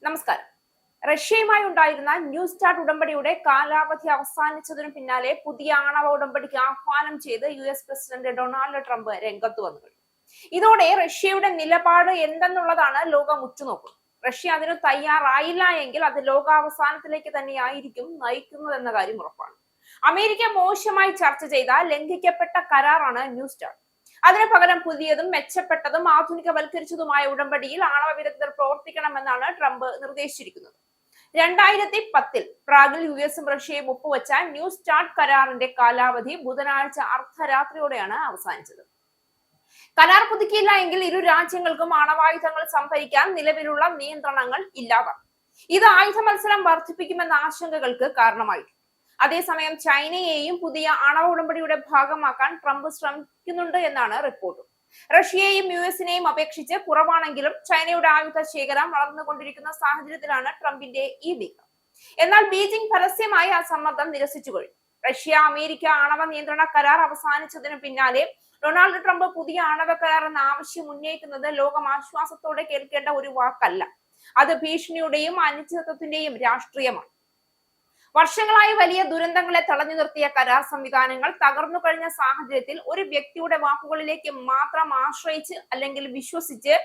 നമസ്കാരം. റഷ്യയുമായി ഉണ്ടായിരുന്ന new start ഉടമ്പടിയുടെ കാലാവധി അവസാനിച്ചതിനു പിന്നാലെ പുതിയ ആണവ ഉടമ്പടിക്ക് ആഹ്വാനം ചെയ്ത് US പ്രസിഡന്റ് ഡൊണാൾഡ് ട്രംപ് രംഗത്ത് വന്നു കഴിഞ്ഞു. ഇതോടെ റഷ്യയുടെ നിലപാട് എന്തെന്നുള്ളതാണ് ലോകം ഉറ്റുനോക്കുന്നത്. റഷ്യ അതിന് തയ്യാറായില്ല എങ്കിൽ അത് ലോകാവസാനത്തിലേക്ക് തന്നെയായിരിക്കും നയിക്കുന്നതെന്ന കാര്യം ഉറപ്പാണ്. അമേരിക്ക മോശമായി ചർച്ച ചെയ്ത ലംഘിക്കപ്പെട്ട കരാറാണ് ന്യൂ സ്റ്റാർട്ട്. അതിനു പകരം പുതിയതും മെച്ചപ്പെട്ടതും ആധുനികവൽക്കരിച്ചതുമായ ഉടമ്പടിയിൽ ആണവ വിദഗ്ധർ പ്രവർത്തിക്കണമെന്നാണ് ട്രംപ് നിർദ്ദേശിച്ചിരിക്കുന്നത്. 2010 പ്രാഗിൽ US റഷ്യയും ഒപ്പുവെച്ച ന്യൂ സ്റ്റാർട്ട് കരാറിന്റെ കാലാവധി ബുധനാഴ്ച അർദ്ധരാത്രിയോടെയാണ് അവസാനിച്ചത്. കരാർ പുതുക്കിയില്ല എങ്കിൽ ഇരു രാജ്യങ്ങൾക്കും ആണവായുധങ്ങൾ സംഭരിക്കാൻ നിലവിലുള്ള നിയന്ത്രണങ്ങൾ ഇല്ലാതാകും. ഇത് ആയുധ മത്സരം വർദ്ധിപ്പിക്കുമെന്ന ആശങ്കകൾക്ക് കാരണമായിട്ടുണ്ട്. അതേസമയം ചൈനയെയും പുതിയ ആണവ ഉടമ്പടിയുടെ ഭാഗമാക്കാൻ ട്രംപ് ശ്രമിക്കുന്നുണ്ട് എന്നാണ് റിപ്പോർട്ട്. റഷ്യയെയും US-നെയും അപേക്ഷിച്ച് കുറവാണെങ്കിലും ചൈനയുടെ ആയുധ ശേഖരം വളർന്നുകൊണ്ടിരിക്കുന്ന സാഹചര്യത്തിലാണ് ട്രംപിന്റെ ഈ നീക്കം. എന്നാൽ ബീജിംഗ് പരസ്യമായി ആ സമ്മർദ്ദം നിരസിച്ചു കഴിഞ്ഞു. റഷ്യ അമേരിക്ക ആണവ നിയന്ത്രണ കരാർ അവസാനിച്ചതിന് പിന്നാലെ ഡൊണാൾഡ് ട്രംപ് പുതിയ ആണവ കരാർ എന്ന ആവശ്യം ഉന്നയിക്കുന്നത് ലോകം ആശ്വാസത്തോടെ കേൾക്കേണ്ട ഒരു വാക്കല്ല. അത് ഭീഷണിയുടെയും അനിശ്ചിതത്വത്തിന്റെയും രാഷ്ട്രീയമാണ്. വർഷങ്ങളായി വലിയ ദുരന്തങ്ങളെ തടഞ്ഞു നിർത്തിയ കരാർ സംവിധാനങ്ങൾ തകർന്നു കഴിഞ്ഞ സാഹചര്യത്തിൽ ഒരു വ്യക്തിയുടെ വാക്കുകളിലേക്ക് മാത്രം ആശ്രയിച്ച് അല്ലെങ്കിൽ വിശ്വസിച്ച്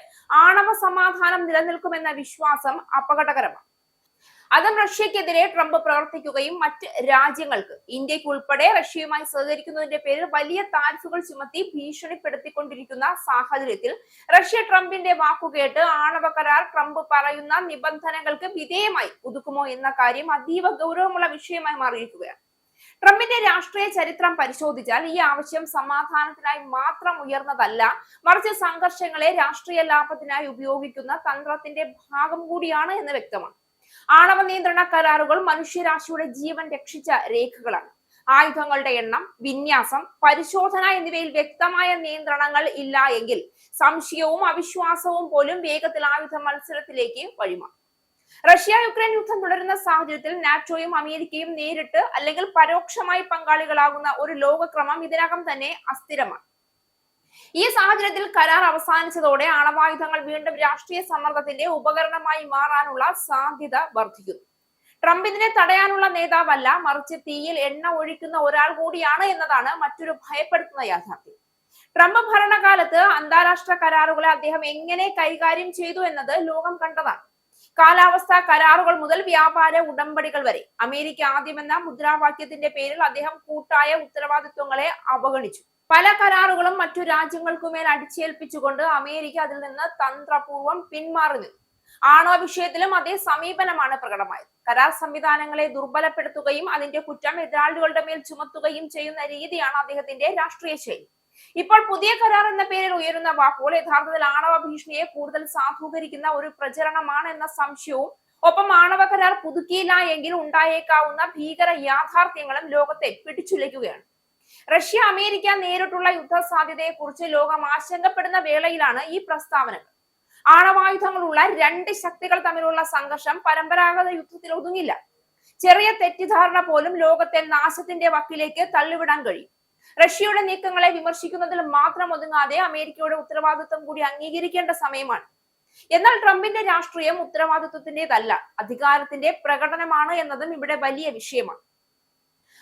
ആണവ സമാധാനം നിലനിൽക്കുമെന്ന വിശ്വാസം അപകടകരമാണ്. അതും റഷ്യക്കെതിരെ ട്രംപ് പ്രവർത്തിക്കുകയും മറ്റ് രാജ്യങ്ങൾക്ക്, ഇന്ത്യക്ക് ഉൾപ്പെടെ റഷ്യയുമായി സഹകരിക്കുന്നതിന്റെ പേരിൽ വലിയ താരിഫുകൾ ചുമത്തി ഭീഷണിപ്പെടുത്തിക്കൊണ്ടിരിക്കുന്ന സാഹചര്യത്തിൽ റഷ്യ ട്രംപിന്റെ വാക്കുകേട്ട് ആണവ കരാർ ട്രംപ് പറയുന്ന നിബന്ധനകൾക്ക് വിധേയമായി പുതുക്കുമോ എന്ന കാര്യം അതീവ ഗൗരവമുള്ള വിഷയമായി മാറിയിരിക്കുകയാണ്. ട്രംപിന്റെ രാഷ്ട്രീയ ചരിത്രം പരിശോധിച്ചാൽ ഈ ആവശ്യം സമാധാനത്തിനായി മാത്രം ഉയർന്നതല്ല, മറിച്ച് സംഘർഷങ്ങളെ രാഷ്ട്രീയ ലാഭത്തിനായി ഉപയോഗിക്കുന്ന തന്ത്രത്തിന്റെ ഭാഗം കൂടിയാണ് എന്ന് വ്യക്തമാണ്. ആണവ നിയന്ത്രണ കരാറുകൾ മനുഷ്യരാശിയുടെ ജീവൻ രക്ഷിച്ച രേഖകളാണ്. ആയുധങ്ങളുടെ എണ്ണം, വിന്യാസം, പരിശോധന എന്നിവയിൽ വ്യക്തമായ നിയന്ത്രണങ്ങൾ ഇല്ല എങ്കിൽ സംശയവും അവിശ്വാസവും പോലും വേഗത്തിൽ ആയുധ മത്സരത്തിലേക്ക് വഴിമാറും. റഷ്യ യുക്രൈൻ യുദ്ധം തുടരുന്ന സാഹചര്യത്തിൽ നാറ്റോയും അമേരിക്കയും നേരിട്ട് അല്ലെങ്കിൽ പരോക്ഷമായി പങ്കാളികളാകുന്ന ഒരു ലോകക്രമം ഇതിനകം തന്നെ അസ്ഥിരമാണ്. ഈ സാഹചര്യത്തിൽ കരാർ അവസാനിച്ചതോടെ ആണവായുധങ്ങൾ വീണ്ടും രാഷ്ട്രീയ സമ്മർദ്ദത്തിന്റെ ഉപകരണമായി മാറാനുള്ള സാധ്യത വർദ്ധിക്കുന്നു. ട്രംപ് ഇതിനെ തടയാനുള്ള നേതാവല്ല, മറിച്ച് തീയിൽ എണ്ണ ഒഴിക്കുന്ന ഒരാൾ കൂടിയാണ് എന്നതാണ് മറ്റൊരു ഭയപ്പെടുത്തുന്ന യാഥാർത്ഥ്യം. ട്രംപ് ഭരണകാലത്ത് അന്താരാഷ്ട്ര കരാറുകളെ അദ്ദേഹം എങ്ങനെ കൈകാര്യം ചെയ്തു എന്നത് ലോകം കണ്ടതാണ്. കാലാവസ്ഥാ കരാറുകൾ മുതൽ വ്യാപാര ഉടമ്പടികൾ വരെ അമേരിക്ക ആദ്യമെന്ന മുദ്രാവാക്യത്തിന്റെ പേരിൽ അദ്ദേഹം കൂട്ടായ ഉത്തരവാദിത്വങ്ങളെ അവഗണിച്ചു. പല കരാറുകളും മറ്റു രാജ്യങ്ങൾക്കുമേൽ അടിച്ചേൽപ്പിച്ചുകൊണ്ട് അമേരിക്ക അതിൽ നിന്ന് തന്ത്രപൂർവ്വം പിന്മാറി നിന്നു. ആണവ വിഷയത്തിലും അതേ സമീപനമാണ് പ്രകടമായത്. കരാർ സംവിധാനങ്ങളെ ദുർബലപ്പെടുത്തുകയും അതിന്റെ കുറ്റം എതിരാളികളുടെ മേൽ ചുമത്തുകയും ചെയ്യുന്ന രീതിയാണ് അദ്ദേഹത്തിന്റെ രാഷ്ട്രീയ ശൈലി. ഇപ്പോൾ പുതിയ കരാർ എന്ന പേരിൽ ഉയരുന്ന വാക്കുകൾ യഥാർത്ഥത്തിൽ ആണവ ഭീഷണിയെ കൂടുതൽ സാധൂകരിക്കുന്ന ഒരു പ്രചരണമാണ് എന്ന സംശയവും, ഒപ്പം ആണവ കരാർ പുതുക്കിയില്ല എങ്കിൽ ഉണ്ടായേക്കാവുന്ന ഭീകര യാഥാർത്ഥ്യങ്ങളും ലോകത്തെ പിടിച്ചുലയ്ക്കുകയാണ്. റഷ്യ അമേരിക്ക നേരിട്ടുള്ള യുദ്ധ സാധ്യതയെ കുറിച്ച് ലോകം ആശങ്കപ്പെടുന്ന വേളയിലാണ് ഈ പ്രസ്താവനകൾ. ആണവായുധങ്ങളുള്ള രണ്ട് ശക്തികൾ തമ്മിലുള്ള സംഘർഷം പരമ്പരാഗത യുദ്ധത്തിൽ ഒതുങ്ങില്ല. ചെറിയ തെറ്റിദ്ധാരണ പോലും ലോകത്തെ നാശത്തിന്റെ വക്കിലേക്ക് തള്ളിവിടാൻ കഴിയും. റഷ്യയുടെ നീക്കങ്ങളെ വിമർശിക്കുന്നതിൽ മാത്രം ഒതുങ്ങാതെ അമേരിക്കയുടെ ഉത്തരവാദിത്വം കൂടി അംഗീകരിക്കേണ്ട സമയമാണ്. എന്നാൽ ട്രംപിന്റെ രാഷ്ട്രീയം ഉത്തരവാദിത്വത്തിന്റേതല്ല, അധികാരത്തിന്റെ പ്രകടനമാണ് എന്നതും ഇവിടെ വലിയ വിഷയമാണ്.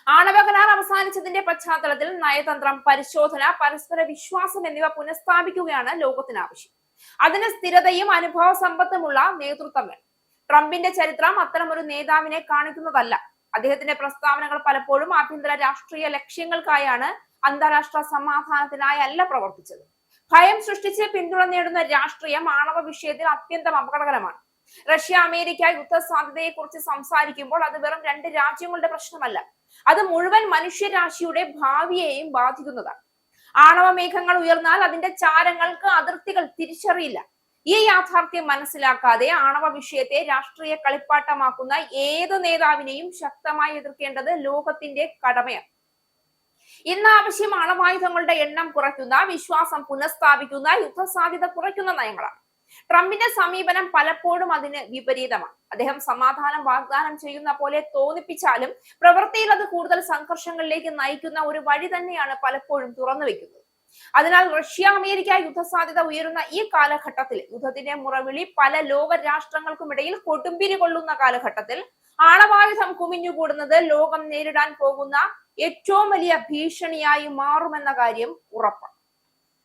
ആണവ കരാർ അവസാനിച്ചതിന്റെ പശ്ചാത്തലത്തിൽ നയതന്ത്രം, പരിശോധന, പരസ്പര വിശ്വാസം എന്നിവ പുനഃസ്ഥാപിക്കുകയാണ് ലോകത്തിന് ആവശ്യം. അതിന് സ്ഥിരതയും അനുഭവ സമ്പത്തുമുള്ള നേതൃത്വം വേണം. ട്രംപിന്റെ ചരിത്രം അത്തരമൊരു നേതാവിനെ കാണിക്കുന്നതല്ല. അദ്ദേഹത്തിന്റെ പ്രസ്താവനകൾ പലപ്പോഴും ആഭ്യന്തര രാഷ്ട്രീയ ലക്ഷ്യങ്ങൾക്കായാണ്, അന്താരാഷ്ട്ര സമാധാനത്തിനായി അല്ല പ്രവർത്തിച്ചത്. ഭയം സൃഷ്ടിച്ച് പിന്തുണ നേടുന്ന രാഷ്ട്രീയം ആണവ വിഷയത്തിൽ അത്യന്തം അപകടകരമാണ്. റഷ്യ അമേരിക്ക യുദ്ധ സാധ്യതയെ കുറിച്ച് സംസാരിക്കുമ്പോൾ അത് വെറും രണ്ട് രാജ്യങ്ങളുടെ പ്രശ്നമല്ല, അത് മുഴുവൻ മനുഷ്യരാശിയുടെ ഭാവിയെയും ബാധിക്കുന്നതാണ്. ആണവ മേഘങ്ങൾ ഉയർന്നാൽ അതിന്റെ ചാരങ്ങൾക്ക് അതിർത്തികൾ തിരിച്ചറിയില്ല. ഈ യാഥാർത്ഥ്യം മനസ്സിലാക്കാതെ ആണവ വിഷയത്തെ രാഷ്ട്രീയ കളിപ്പാട്ടമാക്കുന്ന ഏത് നേതാവിനെയും ശക്തമായി എതിർക്കേണ്ടത് ലോകത്തിന്റെ കടമയാണ്. ഇന്ന് ആവശ്യം ആണവായുധങ്ങളുടെ എണ്ണം കുറയ്ക്കുന്ന, വിശ്വാസം പുനഃസ്ഥാപിക്കുന്ന, യുദ്ധസാധ്യത കുറയ്ക്കുന്ന നയങ്ങളാണ്. ട്രംപിന്റെ സമീപനം പലപ്പോഴും അതിന് വിപരീതമാണ്. അദ്ദേഹം സമാധാനം വാഗ്ദാനം ചെയ്യുന്ന പോലെ തോന്നിപ്പിച്ചാലും പ്രവൃത്തിയിൽ അത് കൂടുതൽ സംഘർഷങ്ങളിലേക്ക് നയിക്കുന്ന ഒരു വഴി തന്നെയാണ് പലപ്പോഴും തുറന്നു വെക്കുന്നത്. അതിനാൽ റഷ്യ അമേരിക്ക യുദ്ധസാധ്യത ഉയരുന്ന ഈ കാലഘട്ടത്തിൽ, യുദ്ധത്തിന്റെ മുറവിളി പല ലോക രാഷ്ട്രങ്ങൾക്കുമിടയിൽ കൊടുമ്പിരി കൊള്ളുന്ന കാലഘട്ടത്തിൽ ആണവായുധം കുമിഞ്ഞുകൂടുന്നത് ലോകം നേരിടാൻ പോകുന്ന ഏറ്റവും വലിയ ഭീഷണിയായി മാറുമെന്ന കാര്യം ഉറപ്പാണ്.